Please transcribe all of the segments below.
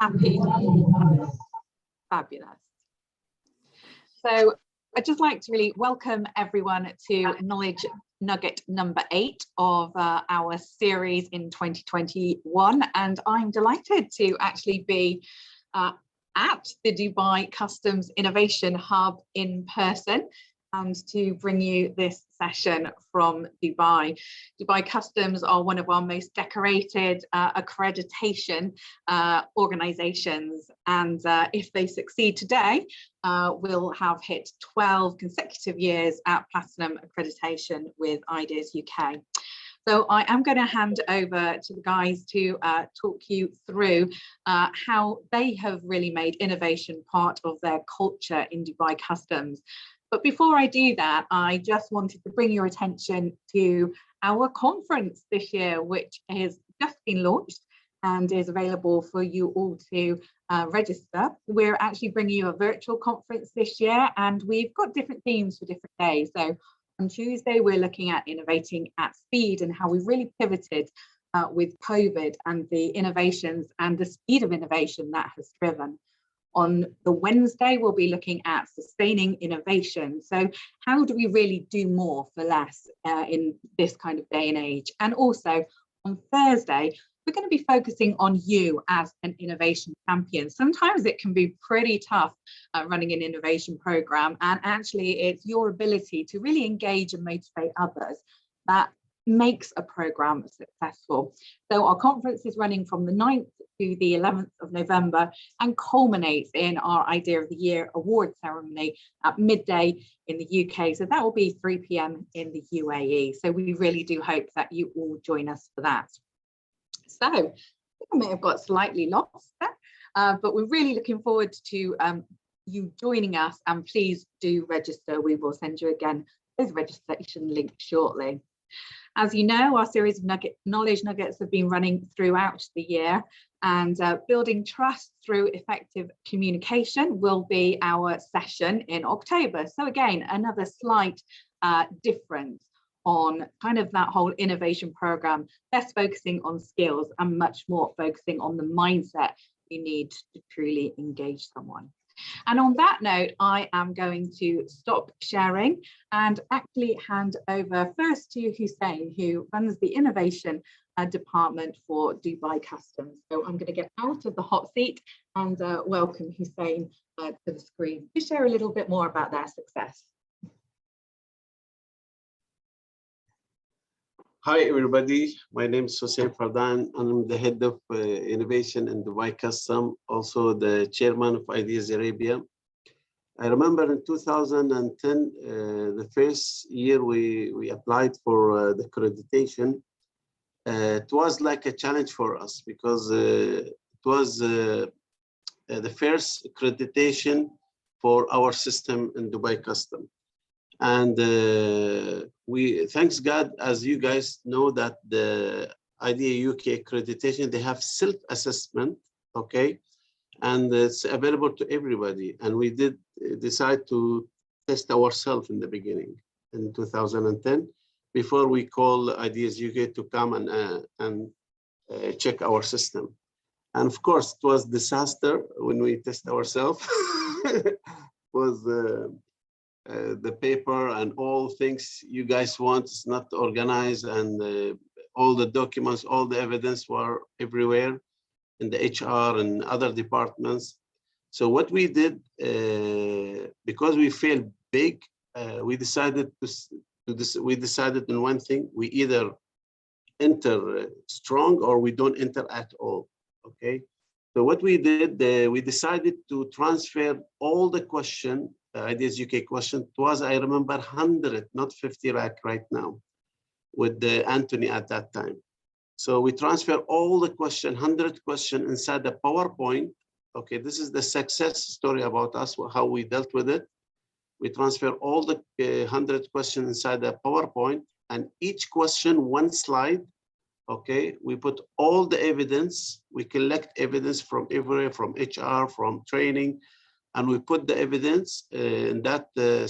Happy? Fabulous. So I'd just like to really welcome everyone to Knowledge Nugget number 8 of our series in 2021. And I'm delighted to actually be at the Dubai Customs Innovation Hub in person and to bring you this session from Dubai. Dubai Customs are one of our most decorated accreditation organizations, and if they succeed today, we'll have hit 12 consecutive years at Platinum accreditation with ideasUK. So I am going to hand over to the guys to talk you through how they have really made innovation part of their culture in Dubai Customs. But before I do that, I just wanted to bring your attention to our conference this year, which has just been launched and is available for you all to register. We're actually bringing you a virtual conference this year, and we've got different themes for different days. So on Tuesday, we're looking at innovating at speed and how we've really pivoted with COVID and the innovations and the speed of innovation that has driven. On the Wednesday, we'll be looking at sustaining innovation. So how do we really do more for less in this kind of day and age? And also on Thursday, we're going to be focusing on you as an innovation champion. Sometimes it can be pretty tough running an innovation program, and actually it's your ability to really engage and motivate others that makes a program successful. So our conference is running from the 9th to the 11th of November and culminates in our Idea of the Year award ceremony at midday in the UK. So that will be 3 p.m. in the UAE. So we really do hope that you all join us for that. So I think I may have got slightly lost there, but we're really looking forward to you joining us, and please do register. We will send you again those registration links shortly. As you know, our series of Knowledge Nuggets have been running throughout the year, and building trust through effective communication will be our session in October. So again, another slight difference on kind of that whole innovation program, less focusing on skills and much more focusing on the mindset you need to truly engage someone. And on that note, I am going to stop sharing and actually hand over first to Hussein, who runs the innovation department for Dubai Customs. So I'm going to get out of the hot seat and welcome Hussein to the screen to share a little bit more about their success. Hi everybody, my name is Hussein Fardan, and I'm the head of innovation in Dubai Custom, also the chairman of Ideas Arabia. I remember in 2010, the first year we applied for the accreditation. It was like a challenge for us because it was the first accreditation for our system in Dubai Custom. And we, thanks God, as you guys know, that the ideasUK accreditation, they have self-assessment, okay? And it's available to everybody. And we did decide to test ourselves in the beginning in 2010, before we call ideasUK to come and check our system. And of course, it was disaster when we test ourselves. Was the paper and all things you guys want is not organized, and all the documents, all the evidence were everywhere in the HR and other departments. So what we did, because we failed big, we decided on one thing: we either enter strong or we don't enter at all. Okay. So what we did, we decided to transfer all the question. ideasUK question. It was, I remember, 100, not 50 rack right now, with Anthony at that time. So we transfer all the question, 100 question inside the PowerPoint. Okay, this is the success story about us, how we dealt with it. We transfer all the 100 questions inside the PowerPoint, and each question, one slide. Okay, we put all the evidence. We collect evidence from everywhere, from HR, from training, and we put the evidence in that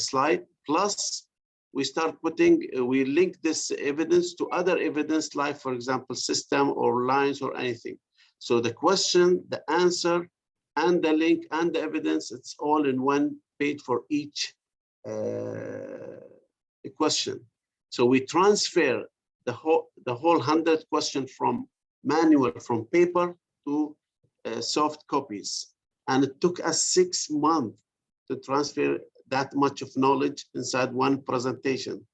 slide. Plus, we start putting, we link this evidence to other evidence, like, for example, system or lines or anything. So the question, the answer, and the link and the evidence, it's all in one page for each question. So we transfer the whole 100 questions from manual, from paper to soft copies. And it took us 6 months to transfer that much of knowledge inside one presentation.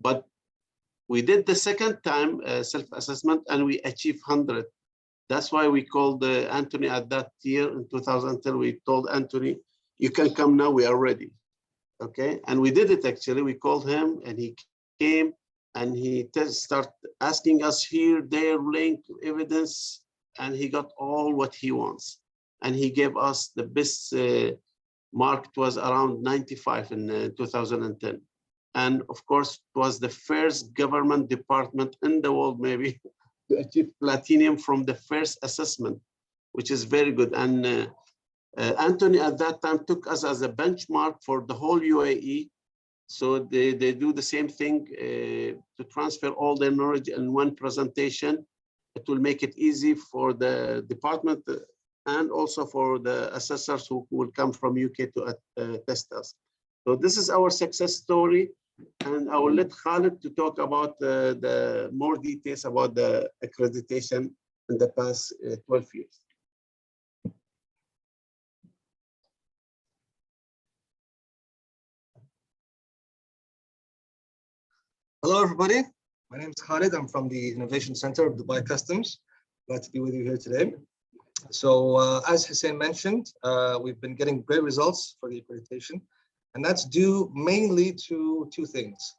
But we did the second time self-assessment and we achieved 100. That's why we called Anthony at that year in 2010. We told Anthony, you can come now, we are ready. Okay, and we did it actually. We called him and he came and he started asking us here, there, link, evidence, and he got all what he wants. And he gave us the best mark. It was around 95 in 2010. And of course, it was the first government department in the world, maybe, to achieve platinum from the first assessment, which is very good. And Anthony at that time took us as a benchmark for the whole UAE. So they do the same thing to transfer all their knowledge in one presentation. It will make it easy for the department and also for the assessors who will come from UK to test us. So this is our success story. And I will let Khalid to talk about the more details about the accreditation in the past 12 years. Hello, everybody. My name is Khalid. I'm from the Innovation Center of Dubai Customs. Glad to be with you here today. So as Hussein mentioned, we've been getting great results for the accreditation. And that's due mainly to two things.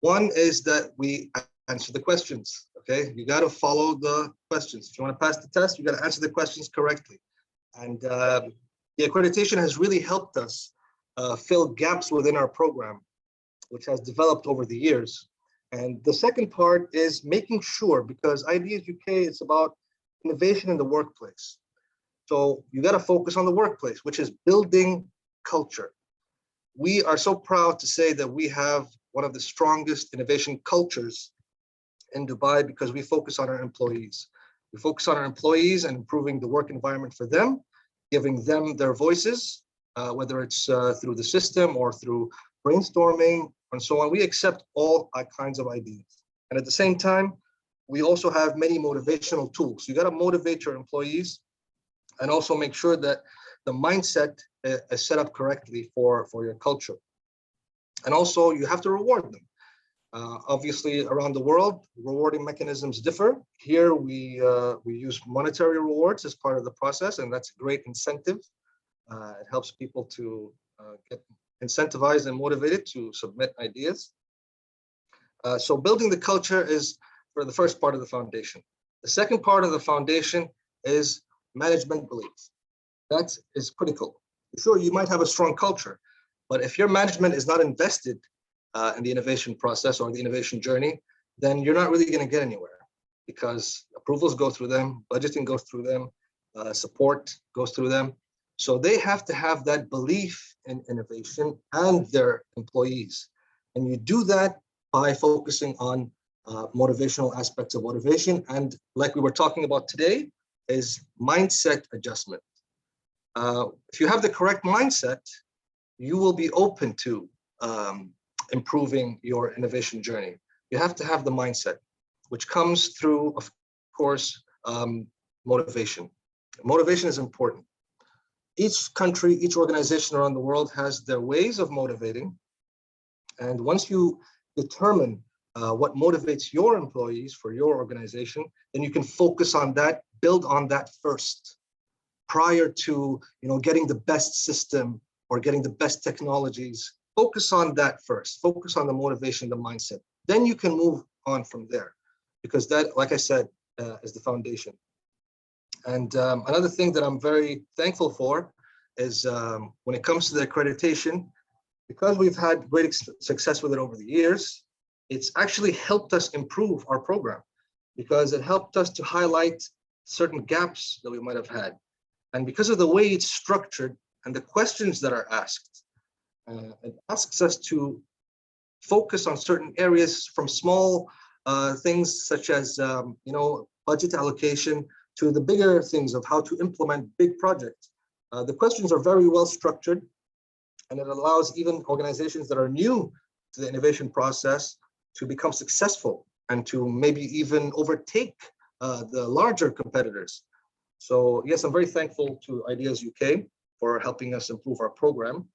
One is that we answer the questions, okay? You gotta follow the questions. If you wanna pass the test, you gotta answer the questions correctly. And the accreditation has really helped us fill gaps within our program, which has developed over the years. And the second part is making sure, because ideasUK is about innovation in the workplace. So you gotta focus on the workplace, which is building culture. We are so proud to say that we have one of the strongest innovation cultures in Dubai because we focus on our employees. We focus on our employees and improving the work environment for them, giving them their voices, whether it's through the system or through brainstorming and so on. We accept all kinds of ideas. And at the same time, we also have many motivational tools. You got to motivate your employees and also make sure that the mindset is set up correctly for your culture. And also you have to reward them. Obviously around the world, rewarding mechanisms differ. Here we use monetary rewards as part of the process, and that's a great incentive. It helps people to get incentivized and motivated to submit ideas. So building the culture is for the first part of the foundation. The second part of the foundation is management belief. That is critical. Sure, you might have a strong culture, but if your management is not invested in the innovation process or the innovation journey, then you're not really going to get anywhere because approvals go through them, budgeting goes through them, support goes through them. So they have to have that belief in innovation and their employees. And you do that by focusing on motivational aspects of motivation. And like we were talking about today, is mindset adjustment. If you have the correct mindset, you will be open to improving your innovation journey. You have to have the mindset, which comes through, of course, motivation. Motivation is important. Each country, each organization around the world has their ways of motivating. And once you determine what motivates your employees for your organization, then you can focus on that, build on that first, prior to getting the best system or getting the best technologies. Focus on that first. Focus on the motivation, the mindset. Then you can move on from there, because that, like I said, is the foundation. And another thing that I'm very thankful for is when it comes to the accreditation, because we've had great success with it over the years, it's actually helped us improve our program because it helped us to highlight certain gaps that we might have had. And because of the way it's structured and the questions that are asked, it asks us to focus on certain areas from small things such as, budget allocation, to the bigger things of how to implement big projects. The questions are very well structured, and it allows even organizations that are new to the innovation process to become successful and to maybe even overtake the larger competitors. So yes, I'm very thankful to ideasUK for helping us improve our program.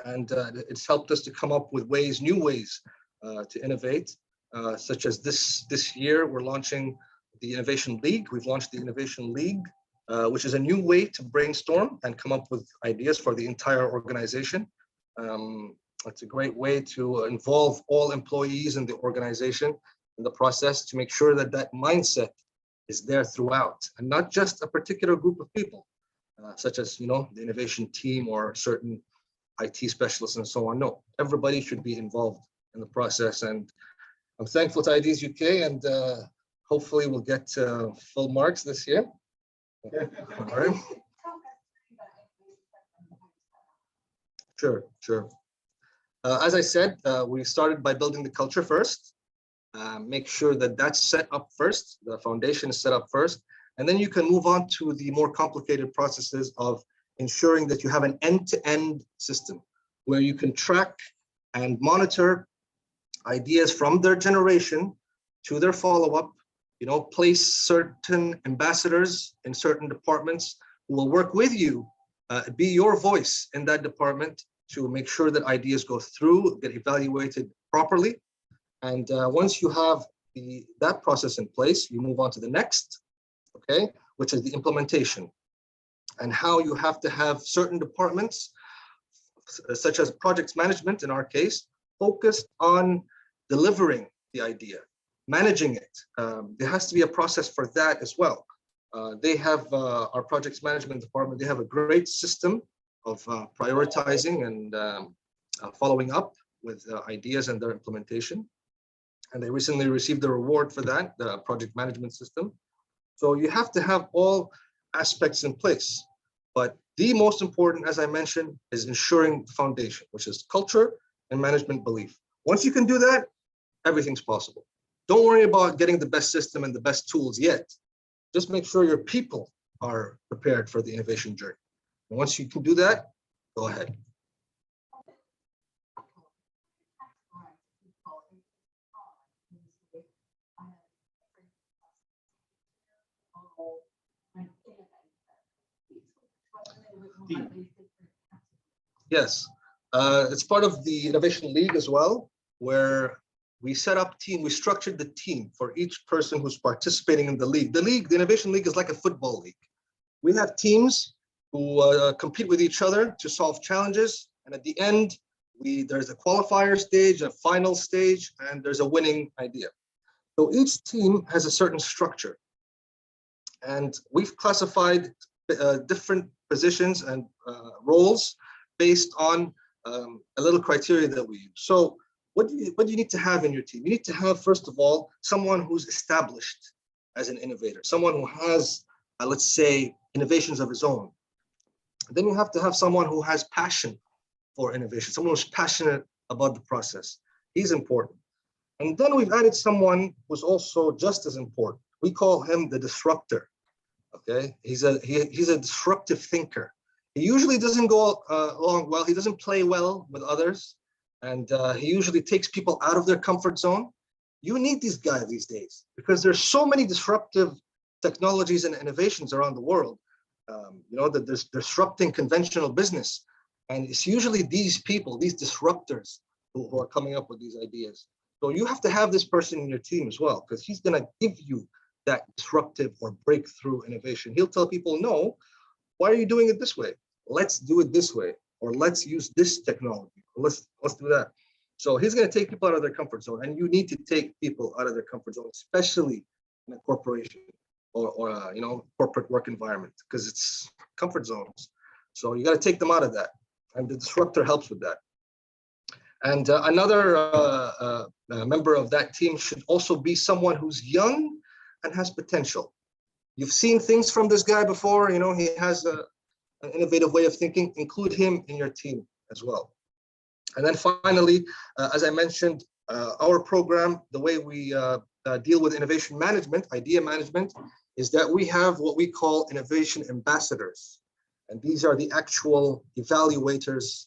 And it's helped us to come up with new ways to innovate, such as this year, we're launching the Innovation League. We've launched the Innovation League, which is a new way to brainstorm and come up with ideas for the entire organization. It's a great way to involve all employees in the organization in the process to make sure that that mindset is there throughout, and not just a particular group of people, such as, the innovation team or certain IT specialists and so on. No, everybody should be involved in the process. And I'm thankful to ideasUK, and hopefully we'll get full marks this year. All right. Sure. As I said, we started by building the culture first. Make sure that that's set up first, the foundation is set up first, and then you can move on to the more complicated processes of ensuring that you have an end-to-end system where you can track and monitor ideas from their generation to their follow-up, place certain ambassadors in certain departments who will work with you, be your voice in that department to make sure that ideas go through, get evaluated properly. And once you have that process in place, you move on to the next, okay, which is the implementation, and how you have to have certain departments, such as project management in our case, focused on delivering the idea, managing it. There has to be a process for that as well. They have our project management department, they have a great system of prioritizing and following up with ideas and their implementation. And they recently received the reward for that, the project management system. So you have to have all aspects in place. But the most important, as I mentioned, is ensuring the foundation, which is culture and management belief. Once you can do that, everything's possible. Don't worry about getting the best system and the best tools yet. Just make sure your people are prepared for the innovation journey. And once you can do that, go ahead. Yes, it's part of the Innovation League as well, where we set up team, we structured the team for each person who's participating in the league. The Innovation League is like a football league. We have teams who compete with each other to solve challenges. And at the end, there's a qualifier stage, a final stage, and there's a winning idea. So each team has a certain structure. And we've classified different positions and roles based on a little criteria that we use. So what do you need to have in your team? You need to have, first of all, someone who's established as an innovator, someone who has, let's say, innovations of his own. Then you have to have someone who has passion for innovation, someone who's passionate about the process. He's important. And then we've added someone who's also just as important. We call him the disruptor. Okay, he's a disruptive thinker. He usually doesn't go along well. He doesn't play well with others, and he usually takes people out of their comfort zone. You need these guys these days because there's so many disruptive technologies and innovations around the world. That there's disrupting conventional business, and it's usually these people, these disruptors, who are coming up with these ideas. So you have to have this person in your team as well, because he's going to give you that disruptive or breakthrough innovation. He'll tell people, no, why are you doing it this way? Let's do it this way, or let's use this technology, or let's do that. So he's going to take people out of their comfort zone, and you need to take people out of their comfort zone, especially in a corporation or corporate work environment, because it's comfort zones. So you got to take them out of that, and the disruptor helps with that. And another member of that team should also be someone who's young and has potential. You've seen things from this guy before. He has an innovative way of thinking. Include him in your team as well. And then finally, as I mentioned, our program, the way we deal with innovation management, idea management, is that we have what we call innovation ambassadors. And these are the actual evaluators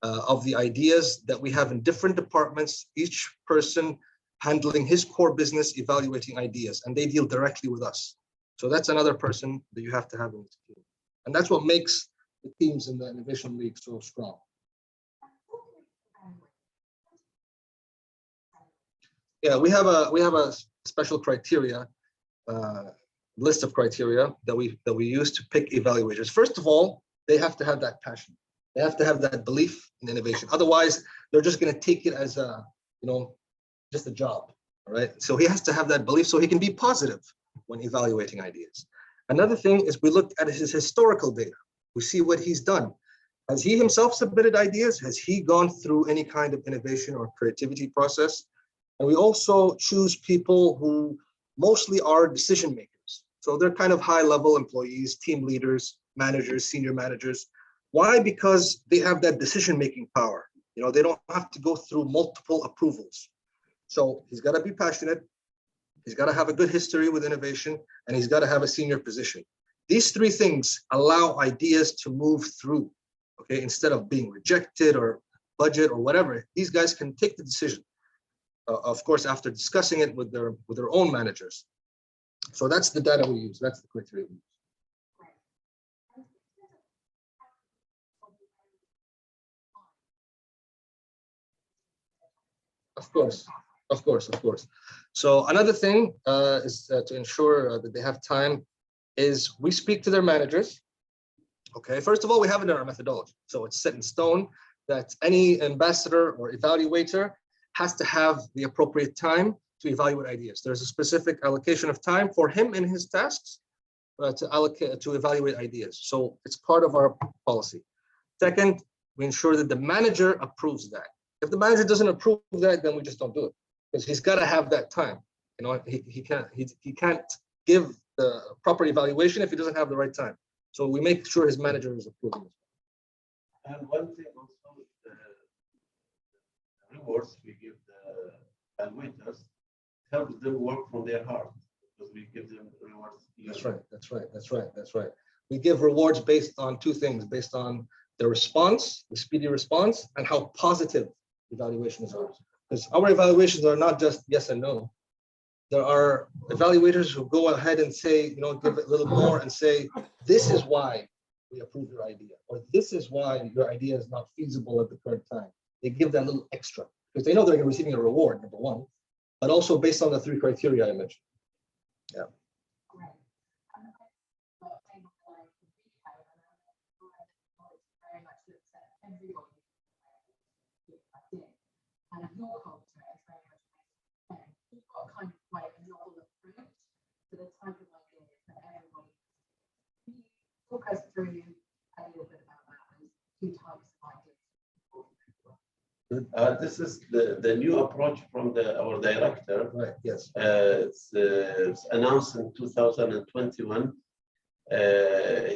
of the ideas that we have in different departments, each person handling his core business, evaluating ideas, and they deal directly with us. So that's another person that you have to have in the team. And that's what makes the teams in the Innovation League so strong. Yeah, we have a special criteria, list of criteria that we use to pick evaluators. First of all, they have to have that passion. They have to have that belief in innovation. Otherwise, they're just going to take it as a, just a job. All right. So he has to have that belief so he can be positive when evaluating ideas. Another thing is we look at his historical data. We see what he's done. Has he himself submitted ideas? Has he gone through any kind of innovation or creativity process? And we also choose people who mostly are decision makers. So they're kind of high-level employees, team leaders, managers, senior managers. Why? Because they have that decision-making power. They don't have to go through multiple approvals. So he's got to be passionate. He's got to have a good history with innovation, and he's got to have a senior position. These three things allow ideas to move through, okay? Instead of being rejected or budget or whatever, these guys can take the decision. Of course, after discussing it with their own managers. So that's the data we use. That's the criteria we use. Of course. So another thing is to ensure that they have time is we speak to their managers. Okay, first of all, we have it in our methodology. So it's set in stone that any ambassador or evaluator has to have the appropriate time to evaluate ideas. There's a specific allocation of time for him in his tasks to evaluate ideas. So it's part of our policy. Second, we ensure that the manager approves that. If the manager doesn't approve that, then we just don't do it because he's got to have that time. He can't give the proper evaluation if he doesn't have the right time. So we make sure his manager is approving. And one thing also, the rewards we give the evaluators helps them work from their heart because we give them rewards. That's right. We give rewards based on two things, based on the response, the speedy response, and how positive evaluations are. Because our evaluations are not just yes and no. There are evaluators who go ahead and say, give it a little more and say, this is why we approve your idea, or this is why your idea is not feasible at the current time. They give that little extra because they know they're receiving a reward, number one, but also based on the three criteria I mentioned. Yeah. And your culture is very much you've got kind of quite a novel approach to the type of ideas that everybody. Can you talk us through a little bit about that and two types of ideas? This is the new approach from our director. Right. Yes. It's announced in 2021.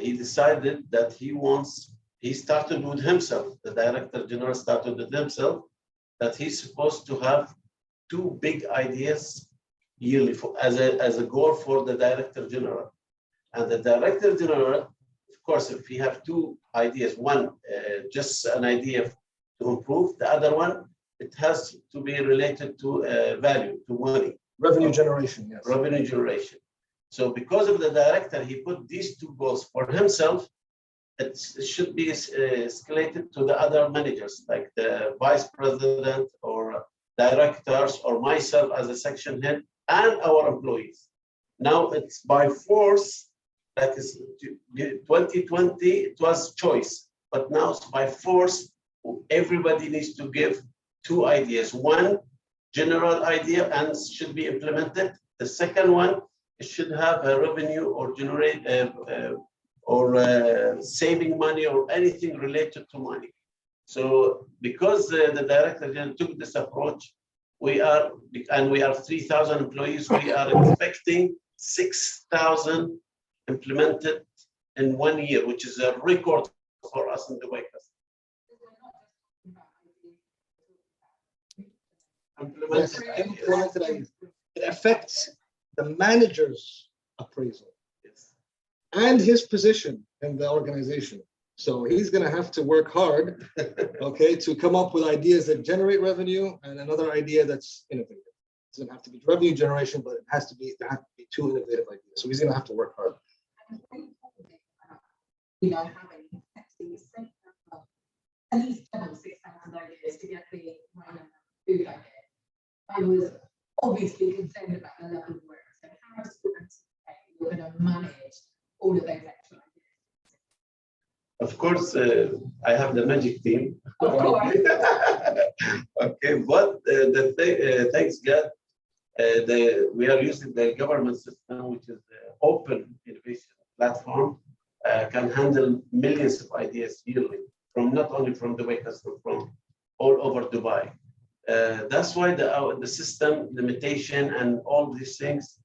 He decided that he started with himself. The director general started with himself. That he's supposed to have two big ideas yearly as a goal for the director general. And the director general, of course, if we have two ideas, one just an idea to improve, the other one, it has to be related to value, to money. Revenue generation, yes. Revenue generation. So because of the director, he put these two goals for himself. It should be escalated to the other managers, like the vice president or directors or myself as a section head and our employees. Now it's by force, that is 2020, it was choice, but now it's by force, everybody needs to give two ideas. One general idea and should be implemented. The second one, it should have a revenue or generate saving money or anything related to money. So because the director general took this approach, we are 3,000 employees, we are expecting 6,000 implemented in 1 year, which is a record for us in the Waikas. Implemented ideas. It affects the manager's appraisal. and his position in the organization. So he's going to have to work hard, okay, to come up with ideas that generate revenue and another idea that's innovative. It doesn't have to be revenue generation, but there have to be two innovative ideas. So he's going to have to work hard. You know, having at least double 6,000 ideas to get the right number of food idea. I was obviously concerned about the level of work. So how does you're going to manage all of those extra ideas? Of course, I have the magic team. Of course. Okay, but the thing, thanks God, we are using the government system, which is the open innovation platform, can handle millions of ideas yearly, from not only from Dubai custom, from all over Dubai. That's why the system limitation and all these things,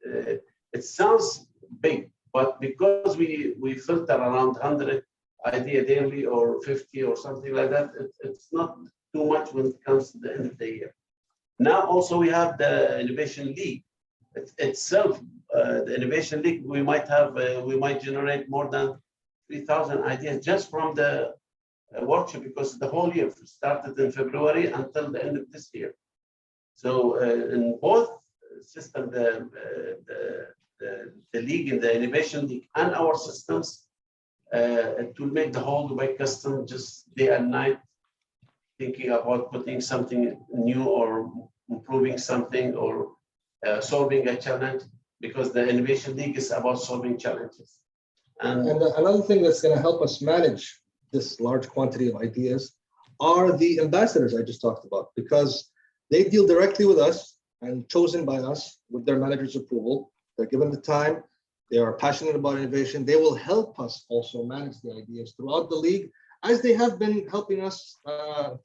it sounds big, but because we filter around 100 idea daily or 50 or something like that, it's not too much when it comes to the end of the year. Now also we have the Innovation League itself. The Innovation League, we might generate more than 3,000 ideas just from the workshop, because the whole year started in February until the end of this year. So in both systems, the league and the Innovation League and our systems, it will make the whole Dubai custom just day and night thinking about putting something new or improving something or solving a challenge, because the Innovation League is about solving challenges. And another thing that's going to help us manage this large quantity of ideas are the ambassadors I just talked about, because they deal directly with us and chosen by us with their manager's approval. They're given the time. They are passionate about innovation. They will help us also manage the ideas throughout the league, as they have been helping us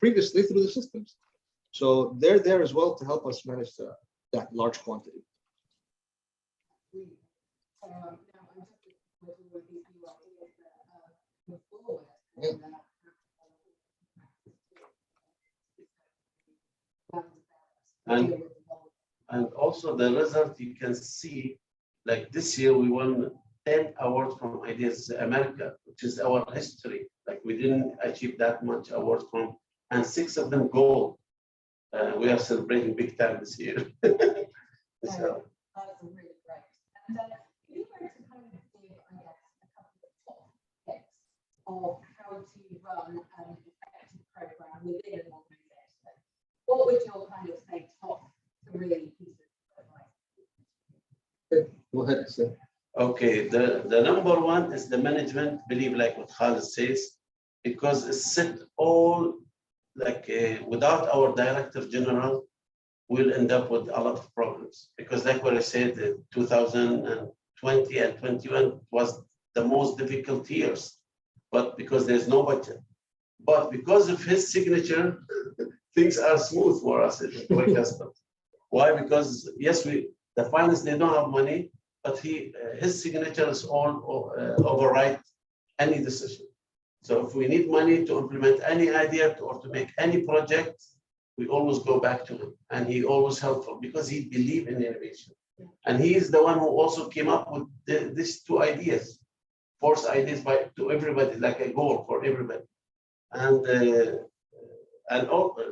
previously through the systems. So they're there as well to help us manage that large quantity. And also the result you can see, like this year we won 10 awards from Ideas America, which is our history. Like we didn't achieve that much awards from, and 6 of them gold. We are celebrating big time this year. So. That's really great. And if you were to kind of give, I guess, a couple of top tips of how to run an effective program within an organization, what would your kind of say top 3 pieces of advice? Go ahead, sir. Okay, the number 1 is the management believe, like what Khalid says, because it's set all like without our director general, we'll end up with a lot of problems, because like what I said, 2020 and 21 was the most difficult years, but because there's no budget. But because of his signature, things are smooth for us at Dubai Customs. Why? Because yes, the finance, they don't have money, but his signature is all override any decision. So if we need money to implement any idea or to make any project, we always go back to him, and he always helpful because he believe in innovation. And he is the one who also came up with these 2 ideas, force ideas to everybody, like a goal for everybody. And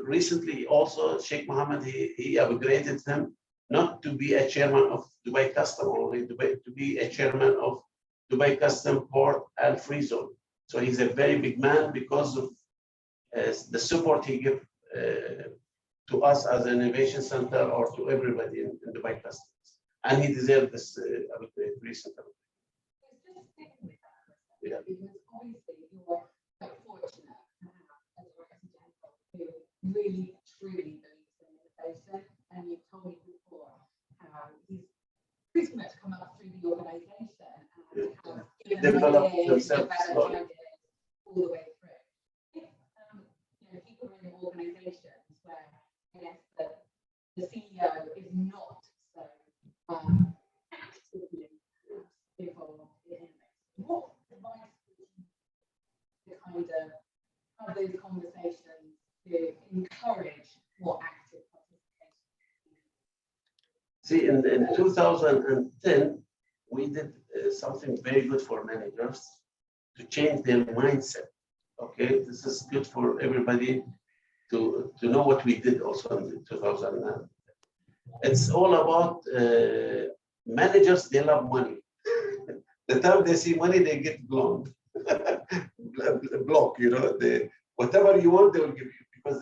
recently also Sheikh Mohammed, he upgraded him not to be a chairman of Dubai Custom only, to be a chairman of Dubai Custom Port and Free Zone. So he's a very big man because of the support he gives to us as an innovation center or to everybody in Dubai Customs. And he deserved this upgrade recently. Yeah. Because obviously you're quite fortunate to have a director general who really truly believes in innovation, and you've told me before how he's pretty much come up through the organization and has given Developed ideas, themselves developed ideas all the way through. If you know, people are in organizations where I guess the CEO is not so actively involved in innovation, what advice would you to kind of have those conversations to encourage more active participation? See, in 2010, we did something very good for managers to change their mindset. Okay, this is good for everybody to know what we did also in 2009. It's all about managers, they love money. The time they see money, they get blown. Block, you know, whatever you want, they will give you because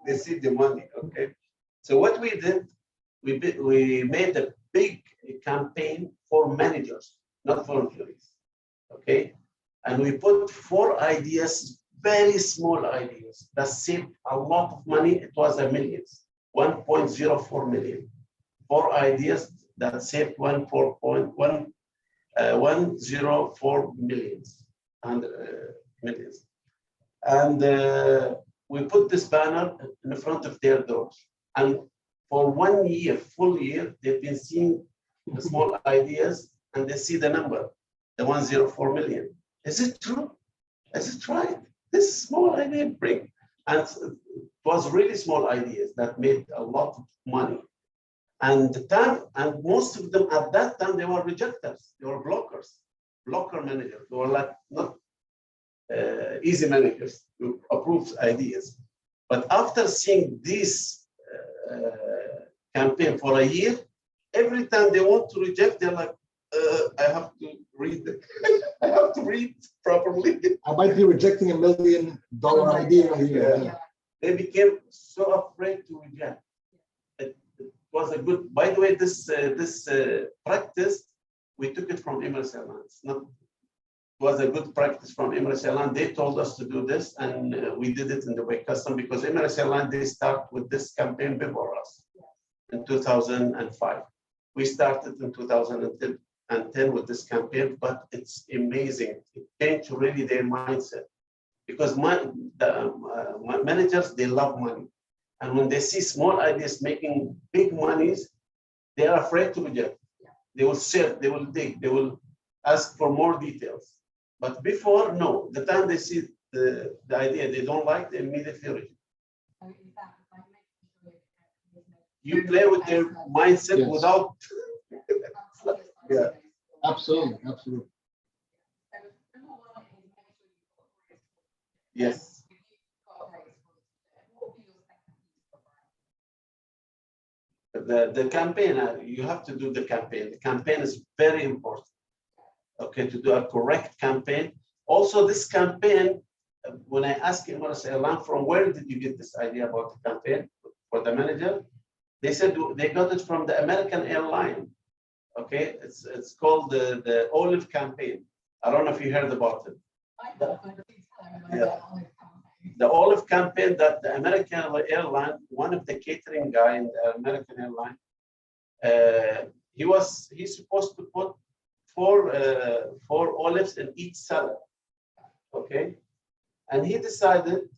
they see the money. Okay. So what we did, we made a big campaign for managers, not for employees. Okay. And we put 4 ideas, very small ideas that saved a lot of money. It was a millions, 1.04 million. 4 ideas that saved 104 millions and millions. And we put this banner in front of their doors. And for 1 year, full year, they've been seeing the small ideas and they see the number, the 104 million. Is it true? Is it right? This small idea bring. And it was really small ideas that made a lot of money. And most of them at that time, they were rejectors, they were blocker managers. They were like not easy managers who approve ideas. But after seeing this campaign for a year, every time they want to reject, they're like, I have to read it. I have to read properly. I might be rejecting $1 million idea here. Yeah. They became so afraid to reject. It was a good, by the way, this practice, we took it from Emirates Airlines. It was a good practice from Emirates Airlines. They told us to do this, and we did it in the way custom because Emirates Airlines, they start with this campaign before us in 2005. We started in 2010 with this campaign, but it's amazing. It changed really their mindset because managers, they love money. And when they see small ideas making big monies, they are afraid to reject. They will search, they will dig, they will ask for more details. But before, no. The time they see the idea they don't like, they immediately reject. You play with their mindset without. Yeah. Absolutely, absolutely. Yes. The campaign, you have to do the campaign. The campaign is very important. Okay, to do a correct campaign. Also, this campaign, when I asked Emirates Airlines, from where did you get this idea about the campaign for the manager? They said they got it from the American airline. Okay, it's called the Olive campaign. I don't know if you heard about it. The Olive campaign that the American airline, one of the catering guy in the American airline, he's supposed to put four olives in each salad. Okay, and he decided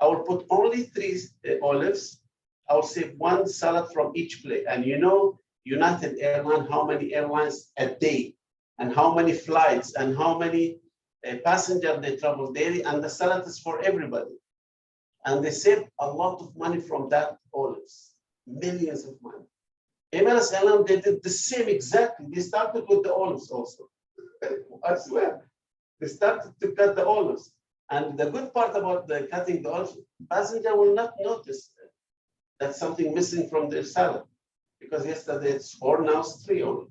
I will put only 3 olives. I'll save 1 salad from each plate. And you know, United Airlines, how many airlines a day, and how many flights, and how many passengers they travel daily, and the salad is for everybody. And they saved a lot of money from that olives, millions of money. Emirates Airlines, they did the same exactly. They started with the olives also. I swear. They started to cut the olives. And the good part about the cutting the olives, passenger will not notice that something missing from their salad. Because yesterday it's 4, now it's 3 only.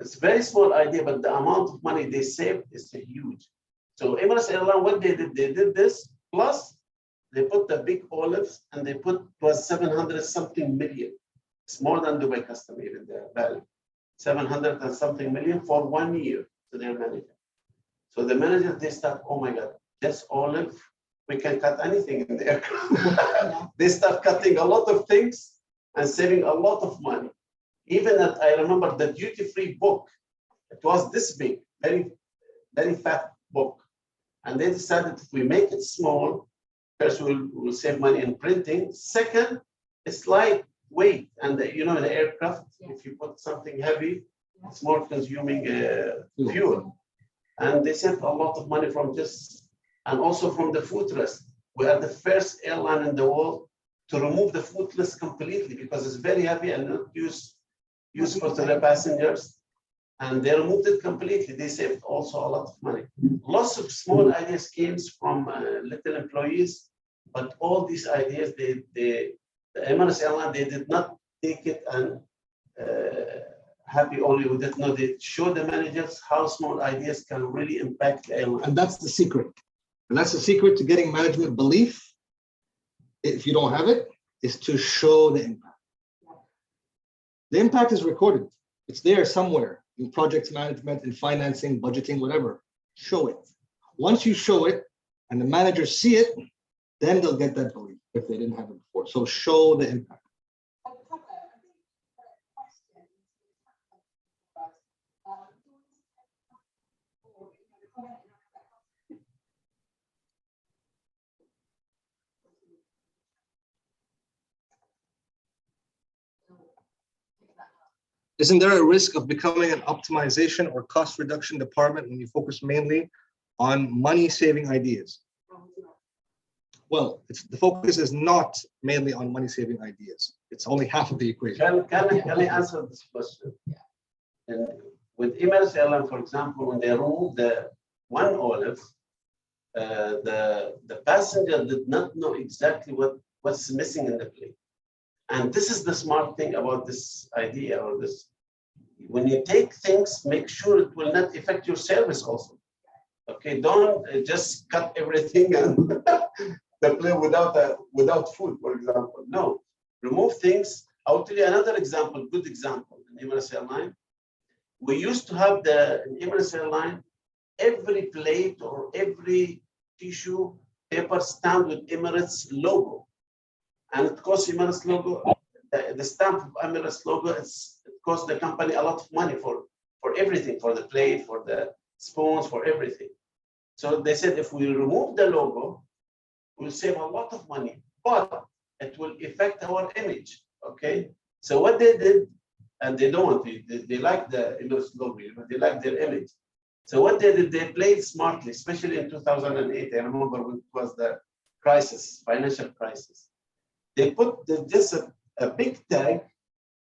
It's a very small idea, but the amount of money they saved is huge. So Emirates Airlines, what they did this, plus they put the big olives and they put plus 700 something million. It's more than Dubai custom even the value. 700 and something million for 1 year to their manager. So the manager, they start, oh my God, this olive, we can cut anything in the aircraft. They start cutting a lot of things and saving a lot of money. Even that, I remember the duty-free book, it was this big, very, very fat book. And they decided if we make it small, first we'll save money in printing. Second, it's lightweight. And you know, in the aircraft, if you put something heavy, it's more consuming fuel. And they saved a lot of money from this, and also from the footrest. We are the first airline in the world to remove the footrest completely because it's very heavy and not use useful to the passengers, and they removed it completely. They saved also a lot of money. Lots of small ideas came from little employees, but all these ideas, the Emirates Airline, they did not take it and happy only with it. No, they show the managers how small ideas can really impact the airline. And that's the secret. And that's the secret to getting management belief. If you don't have it, is to show the impact. The impact is recorded. It's there somewhere in project management, in financing, budgeting, whatever. Show it. Once you show it and the managers see it, then they'll get that belief if they didn't have it before. So show the impact. Isn't there a risk of becoming an optimization or cost reduction department when you focus mainly on money-saving ideas? Well, the focus is not mainly on money-saving ideas. It's only half of the equation. Can I answer this question? And with Emirates Airline, for example, when they removed the one olive, the passenger did not know exactly what's missing in the plane. And this is the smart thing about this idea or this. When you take things, make sure it will not affect your service also. Okay, don't just cut everything and the plane without food, for example. No, remove things. I'll tell you another example, good example in Emirates Airline. We used to have in Emirates Airline, every plate or every tissue paper stamped with Emirates logo. And it costs Emirates logo, the stamp of Emirates logo, it costs the company a lot of money for everything, for the plate, for the spoons, for everything. So they said, if we remove the logo, we'll save a lot of money, but it will affect our image, okay? So what they did, and they don't want to, they like the Emirates logo, but they like their image. So what they did, they played smartly, especially in 2008. I remember when it was the crisis, financial crisis. They put just a big tag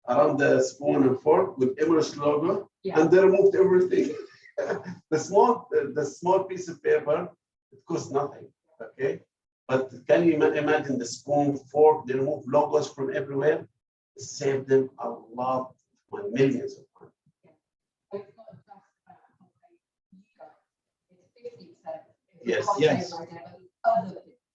around the spoon and fork with Emirates logo, and they removed everything. the small piece of paper, it costs nothing, okay? But can you imagine the spoon, fork, they remove logos from everywhere? It saved them a lot of money, millions of money. Yes, yes.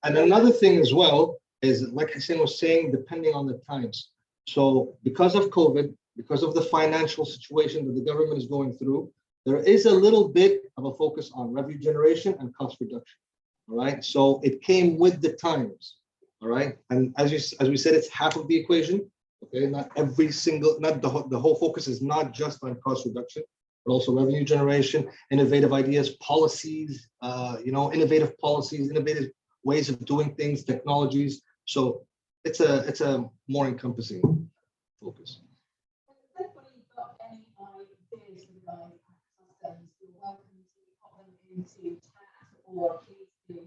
And another thing as well is, like Hussein was saying, depending on the times. So because of COVID, because of the financial situation that the government is going through, there is a little bit of a focus on revenue generation and cost reduction. All right. So it came with the times. All right. And as we said, it's half of the equation. Okay. Not every single, not the whole focus is not just on cost reduction, but also revenue generation, innovative ideas, policies, innovative policies, innovative ways of doing things, technologies. So it's a more encompassing focus. If anybody's got any ideas for the guys at customs, you're welcome to pop them into chat, or please do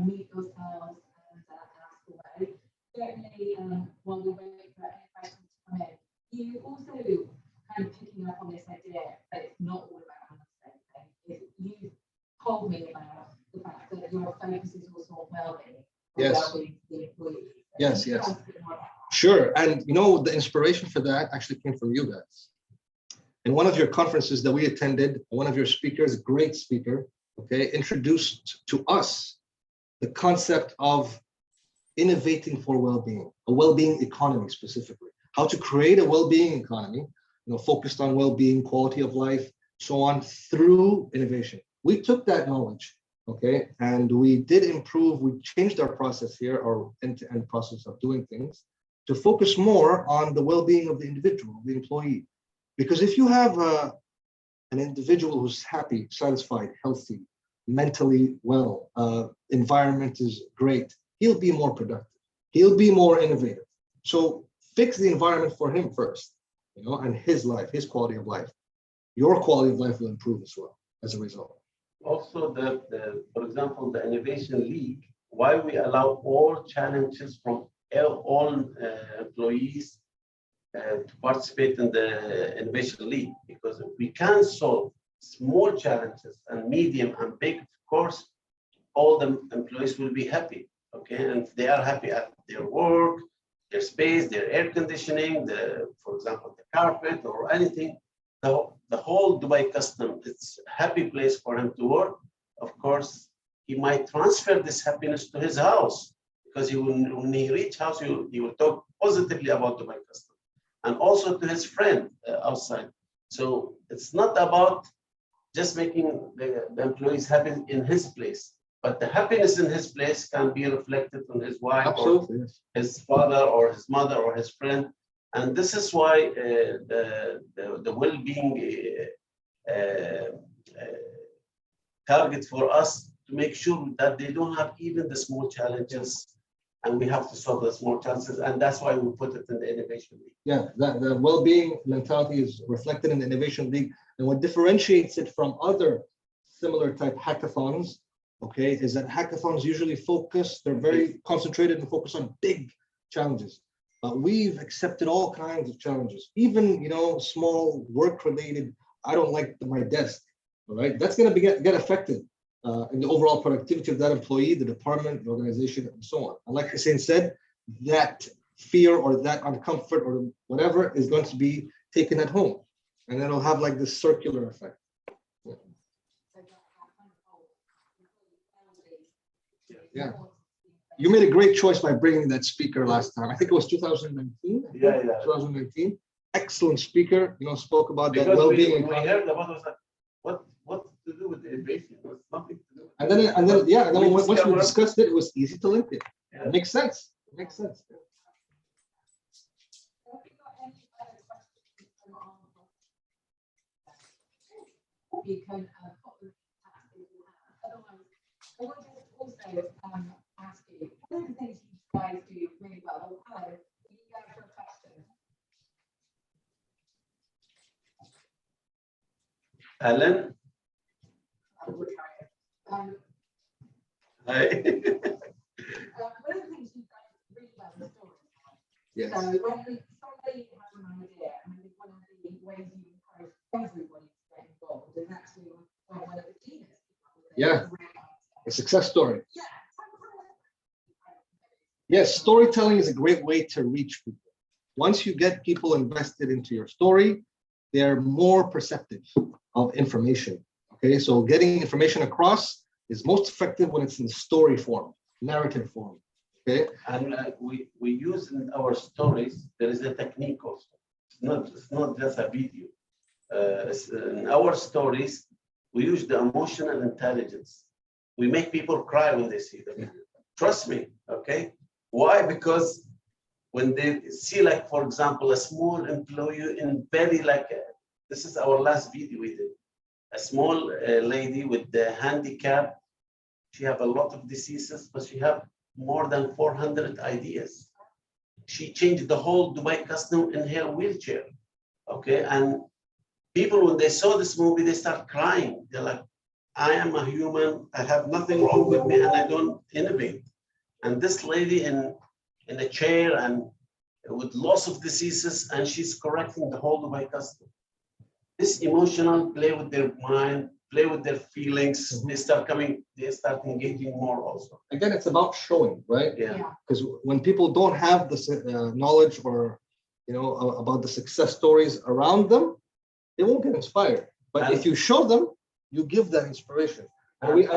meet yourselves and ask away. Certainly, while we wait for any questions to come in, you also kind of picking up on this idea that it's not all about understanding. You told me about the fact that your focus is also on well-being. Yes. Well-being for the employees. Yes, yes. Sure. And the inspiration for that actually came from you guys. In one of your conferences that we attended, one of your speakers, great speaker, okay, introduced to us the concept of innovating for well-being, a well-being economy specifically, how to create a well-being economy, focused on well-being, quality of life, so on, through innovation. We took that knowledge, okay, and we did improve, we changed our process here, our end-to-end process of doing things, to focus more on the well-being of the individual, the employee. Because if you have an individual who's happy, satisfied, healthy, mentally well, environment is great, he'll be more productive, he'll be more innovative. So fix the environment for him first, and his life, his quality of life. Your quality of life will improve as well as a result. Also, for example, the Innovation League, why we allow all challenges from all employees to participate in the Innovation League, because if we can solve small challenges and medium and big, of course, all the employees will be happy. Okay, and if they are happy at their work, their space, their air conditioning, for example, the carpet or anything, the whole Dubai custom, it's a happy place for him to work. Of course, he might transfer this happiness to his house, because when he reach house, he will talk positively about Dubai custom, and also to his friend outside. So it's not about just making the employees happy in his place, but the happiness in his place can be reflected on his wife, Absolutely, or yes. his father, or his mother, or his friend. And this is why the well-being target for us, to make sure that they don't have even the small challenges, and we have to solve the small challenges, and that's why we put it in the Innovation League. Yeah, the well-being mentality is reflected in the Innovation League, and what differentiates it from other similar type hackathons, okay, is that hackathons usually they're very concentrated and focused on big challenges. But we've accepted all kinds of challenges, even small work-related. I don't like my desk. All right, that's going to get affected in the overall productivity of that employee, the department, the organization, and so on. And like Hussein said, that fear or that uncomfort or whatever is going to be taken at home, and it'll have like this circular effect. Yeah. You made a great choice by bringing that speaker last time. I think it was 2019. Yeah. 2019. Excellent speaker. Spoke about Because that well-being. we heard about it, was like, what to do with the innovation? It was nothing to do. And then once we discussed it, it was easy to link it. Yeah. It makes sense. It makes sense. You can put them otherwise, I want to also ask you, one of the things you guys do really well. Oh, hello, you go for a question. Alan? We'll try it. Hi. One of the things you guys do really well is storytelling. Yes. So when somebody has an idea, and I think one of the ways you encourage everybody to get involved is actually when one of the leaders. Yeah. A success story. Yeah. Yes, storytelling is a great way to reach people. Once you get people invested into your story, they're more perceptive of information. Okay, so getting information across is most effective when it's in story form, narrative form. Okay, And we use in our stories, there is a technique also. It's not just a video. In our stories, we use the emotional intelligence. We make people cry when they see the video. Trust me, okay? Why? Because when they see, like, for example, a small employee in very, this is our last video we did. A small lady with the handicap. She have a lot of diseases, but she have more than 400 ideas. She changed the whole Dubai custom in her wheelchair, okay? And people, when they saw this movie, they start crying. They're like, I am a human, I have nothing wrong with me, and I don't innovate. And this lady in a chair and with lots of diseases, and she's correcting the whole Dubai custom. This emotional play with their mind, play with their feelings, they start engaging more also. again, it's about showing, right? Yeah. Because when people don't have the knowledge or about the success stories around them, they won't get inspired. But if you show them, you give that inspiration. And we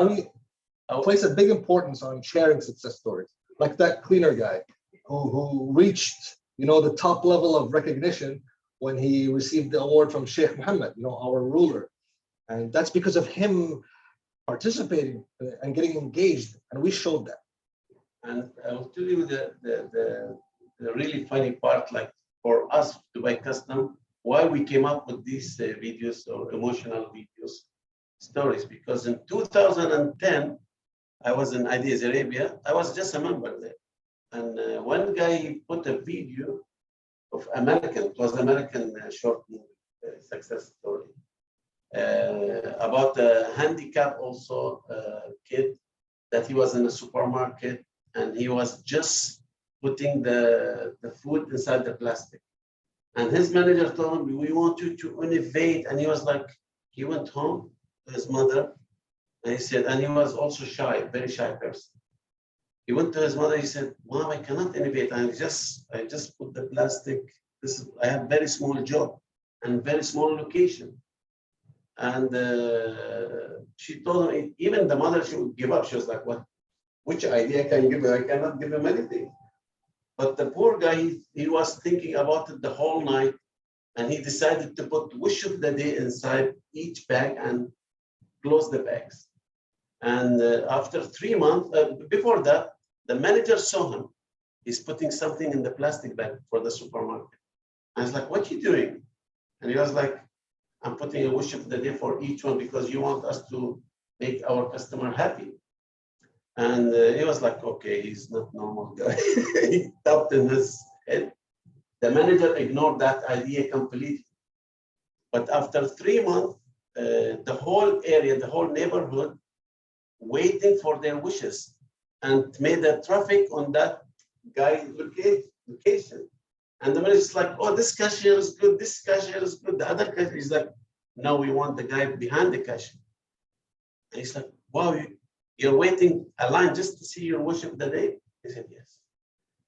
place a big importance on sharing success stories, like that cleaner guy who reached the top level of recognition when he received the award from Sheikh Mohammed, our ruler. And that's because of him participating and getting engaged, and we showed that. And I'll tell you the really funny part, like for us, Dubai Custom, why we came up with these videos or emotional videos, stories, because in 2010, I was in Ideas Arabia. I was just a member there. And one guy put a video of American short movie, success story, about a handicap also kid, that he was in a supermarket and he was just putting the food inside the plastic. And his manager told him, we want you to innovate. And he was like, he went home to his mother and he said, and he was also shy, very shy person. He went to his mother, he said, Mom, I cannot innovate. I just put the plastic, I have very small job and very small location. And she told him, even the mother, she would give up. She was like, what? Which idea can I give him? I cannot give him anything. But the poor guy, he was thinking about it the whole night, and he decided to put wish of the day inside each bag and close the bags. And after 3 months, before that, the manager saw him. He's putting something in the plastic bag for the supermarket. I was like, what are you doing? And he was like, I'm putting a wish of the day for each one because you want us to make our customer happy. And he was like, okay, he's not normal guy. He tapped in his head. The manager ignored that idea completely. But after 3 months, the whole area, the whole neighborhood, waiting for their wishes and made a traffic on that guy's location. And the manager is like, oh, this cashier is good, this cashier is good. The other cashier is like, no, we want the guy behind the cashier. And he's like, wow, you're waiting a line just to see your wish of the day? He said, yes.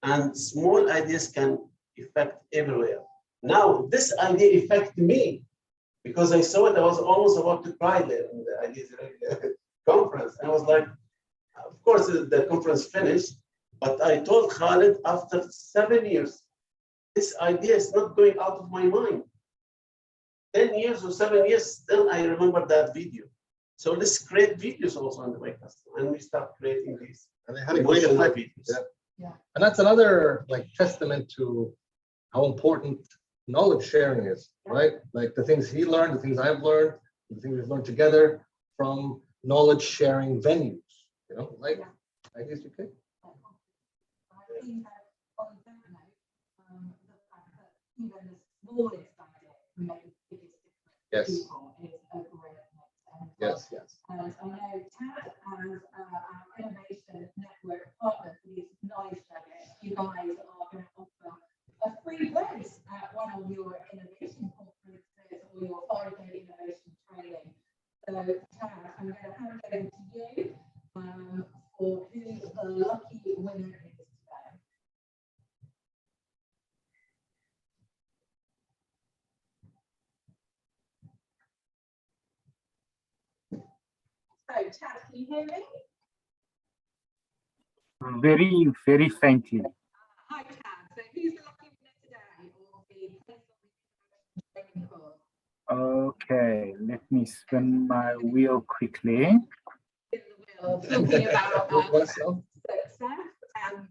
And small ideas can affect everywhere. Now, this idea affected me because I saw it. I was almost about to cry there in the Ideas conference. I was like, of course, the conference finished, but I told Khalid after 7 years, this idea is not going out of my mind. 10 years or 7 years, still I remember that video. So let's create videos also on the way custom, and we start creating these. And they had a great effect. Videos. Yeah. Yeah. And that's another like testament to how important knowledge sharing is, right? Like the things he learned, the things I've learned, the things we've learned together from knowledge sharing venues, you know, like ideasUK. I think that on that note, the fact that even the smallest idea can make the biggest difference to people is a great note. Yes, yes. And I know Tad, as our innovation network partner for these knowledge nuggets, you guys are going to offer a free place at one of your innovation conferences or your 5-day innovation training. So Tad, I'm going to hand over to you for who the lucky winner is today. So Tad, can you hear me? Very, very faintly. Hi Tad, so who's the lucky winner today of the place on the training course? Okay, let me spin my wheel quickly. In the wheel, talking about success and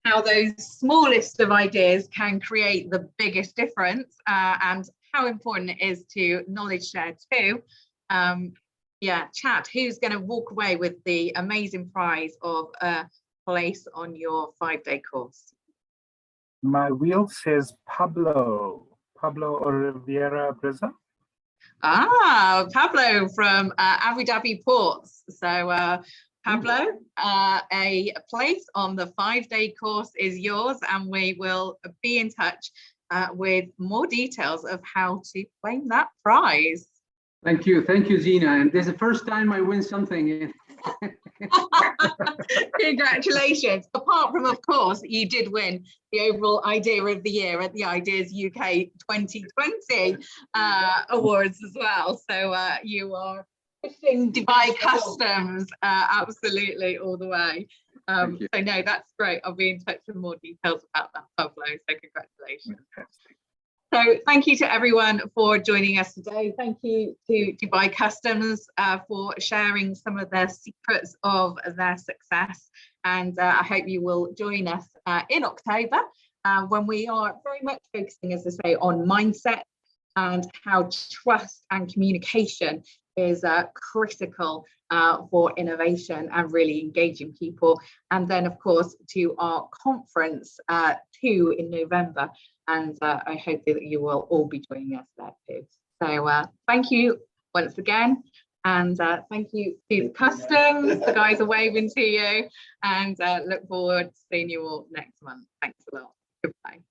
how those smallest of ideas can create the biggest difference, and how important it is to knowledge share too. Yeah, chat, who's going to walk away with the amazing prize of a place on your 5-day course? My wheel says Pablo Oliveira Breza. Ah, Pablo from Abu Dhabi Ports. So Pablo, a place on the 5-day course is yours, and we will be in touch with more details of how to claim that prize. Thank you, Zina. And this is the first time I win something. Congratulations. Apart from, of course, you did win the overall idea of the year at the ideasUK 2020 awards as well. So you are pushing Dubai Customs absolutely all the way. So no, that's great. I'll be in touch with more details about that, Pablo. So congratulations. So thank you to everyone for joining us today. Thank you to Dubai Customs for sharing some of their secrets of their success. And I hope you will join us in October when we are very much focusing, as I say, on mindset and how trust and communication is critical for innovation and really engaging people. And then, of course, to our conference too in November. And I hope that you will all be joining us there too. So thank you once again. And thank you to the customs. The guys are waving to you. And look forward to seeing you all next month. Thanks a lot. Goodbye.